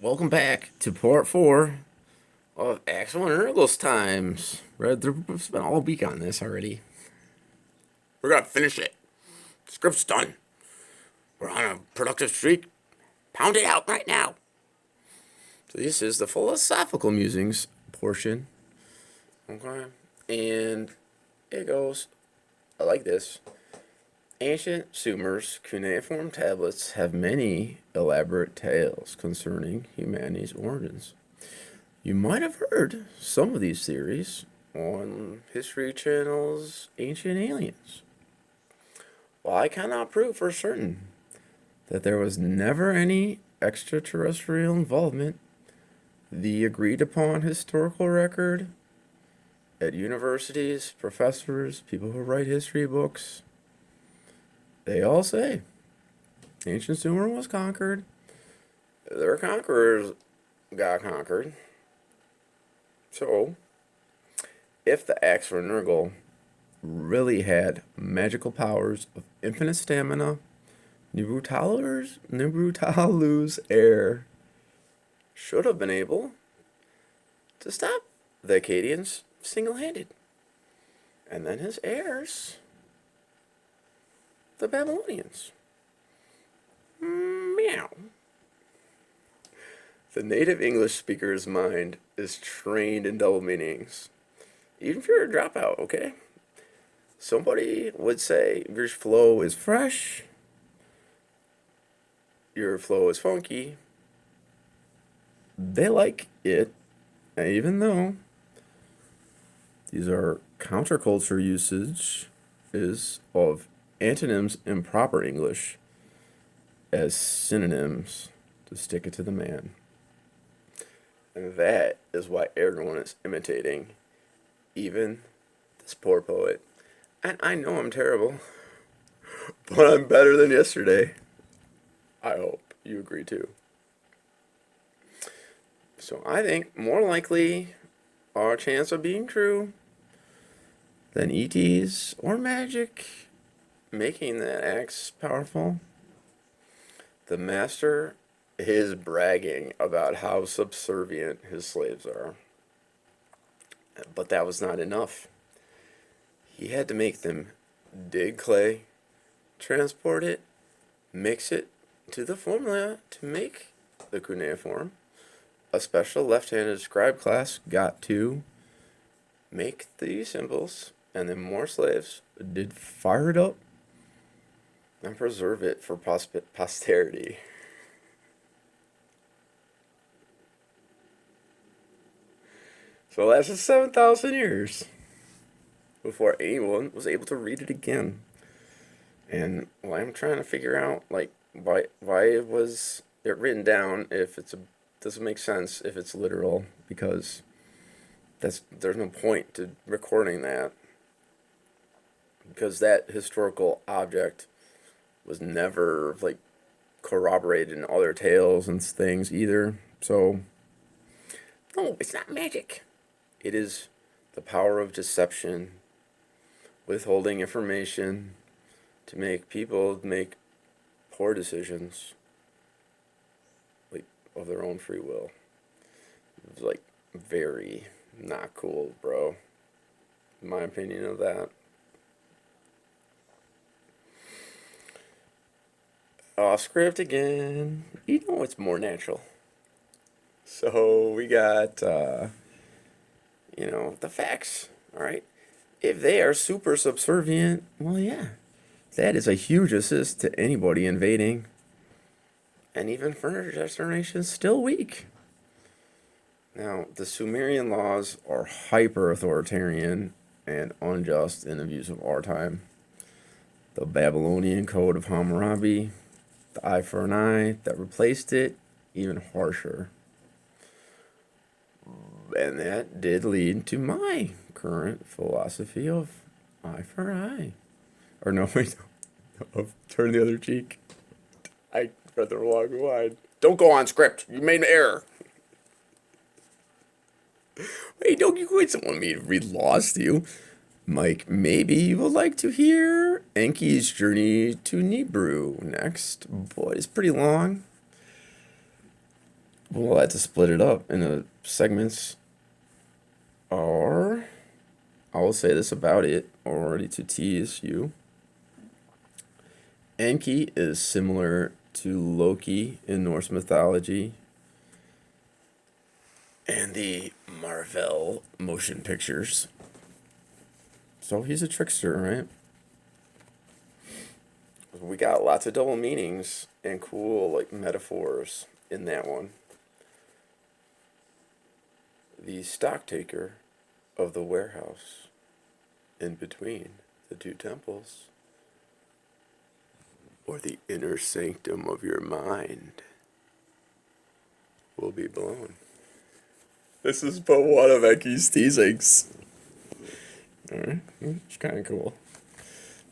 Welcome back to part 4 of Axel and Nergal's times. We've spent all week on this already. We're gonna finish it. Script's done. We're on a productive streak. Pound it out right now. So this is the philosophical musings portion. Okay. And it goes like this. Ancient Sumer's cuneiform tablets have many elaborate tales concerning humanity's origins. You might have heard some of these theories on History Channel's Ancient Aliens. While I cannot prove for certain that there was never any extraterrestrial involvement, the agreed upon historical record at universities, professors, people who write history books, they all say ancient Sumer was conquered. Their conquerors got conquered. So, if the axe for Nergal really had magical powers of infinite stamina, Nibrutalu's heir should have been able to stop the Akkadians single-handed. And then his heirs, the Babylonians. Meow. The native English speaker's mind is trained in double meanings. Even if you're a dropout, okay? Somebody would say your flow is fresh, your flow is funky. They like it, even though these are counterculture usage is of antonyms in proper English as synonyms to stick it to the man. And that is why everyone is imitating, even this poor poet. And I know I'm terrible, but I'm better than yesterday. I hope you agree too. So I think more likely our chance of being true than ETs or magic making that axe powerful. The master is bragging about how subservient his slaves are. But that was not enough. He had to make them dig clay, transport it, mix it to the formula to make the cuneiform. A special left-handed scribe class got to make these symbols, and then more slaves did fire it up and preserve it for posterity. So it lasted 7,000 years before anyone was able to read it again. And I'm trying to figure out, like, why was it written down if it's doesn't make sense if it's literal, because there's no point to recording that, because that historical object was never like corroborated in other tales and things either. So no, it's not magic. It is the power of deception, withholding information to make people make poor decisions, like of their own free will. It was like very not cool, bro. My opinion of that. Off script again. You know it's more natural. So we got the facts, all right? If they are super subservient, well, yeah, that is a huge assist to anybody invading. And even furniture generation is still weak. Now, the Sumerian laws are hyper authoritarian and unjust in the views of our time. The Babylonian Code of Hammurabi, the eye for an eye that replaced it, even harsher. And that did lead to my current philosophy of eye for eye. Or no, wait, of turn the other cheek. I read the wrong line. Don't go on script. You made an error. Wait, don't you wait someone me to read laws to you. Mike, maybe you would like to hear Enki's journey to Nibru next, but it's pretty long. We'll have to split it up into segments. Or I will say this about it, already to tease you. Enki is similar to Loki in Norse mythology and the Marvel motion pictures. So he's a trickster, right? We got lots of double meanings and cool like metaphors in that one. The stocktaker of the warehouse in between the two temples, or the inner sanctum of your mind, will be blown. This is but one of Enki's teasings. Alright, it's kind of cool.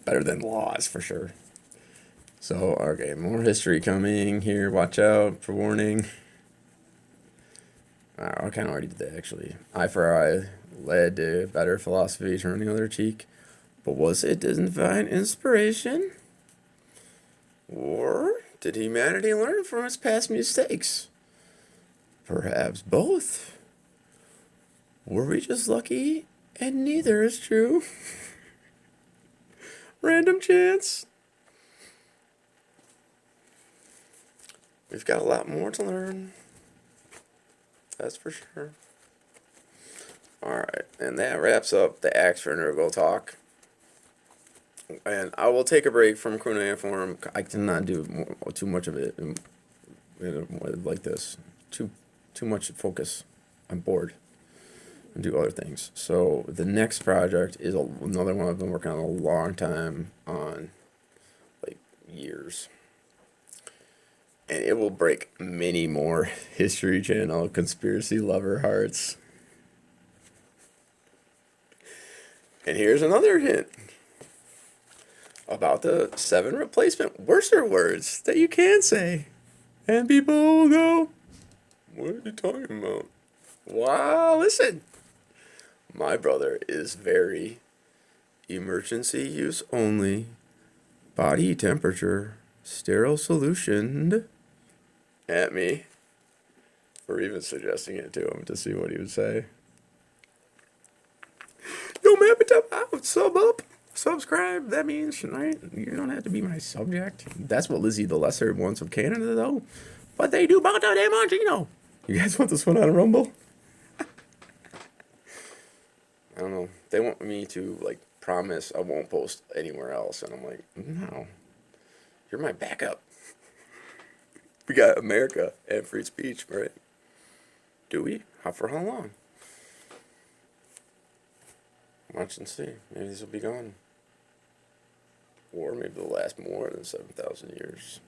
Better than laws, for sure. So, okay, more history coming here. Watch out for warning. I kind of already did that, actually. Eye for eye led to better philosophy, turn the other cheek. But was it divine inspiration? Or did humanity learn from its past mistakes? Perhaps both. Were we just lucky and neither is true? Random chance. We've got a lot more to learn. That's for sure. Alright, and that wraps up the Axe for Nergal talk. And I will take a break from Kunai Forum. I cannot do too much of it like this. Too much focus. I'm bored. And do other things. So the next project is another one I've been working on a long time on, like years. And it will break many more History Channel conspiracy lover hearts. And here's another hint about the 7 replacement worser words that you can say. And people will go, what are you talking about? Wow, listen. My brother is very emergency use only, body temperature, sterile solution at me for even suggesting it to him to see what he would say. Yo, man, out, sub up, subscribe. That means, right? You don't have to be my subject. That's what Lizzie the Lesser wants of Canada, though. But they do about that Mangino. You guys want this one on Rumble? I don't know. They want me to, like, promise I won't post anywhere else. And I'm like, no. You're my backup. We got America and free speech, right? Do we? For how long? Watch and see. Maybe these will be gone. Or maybe they'll last more than 7,000 years.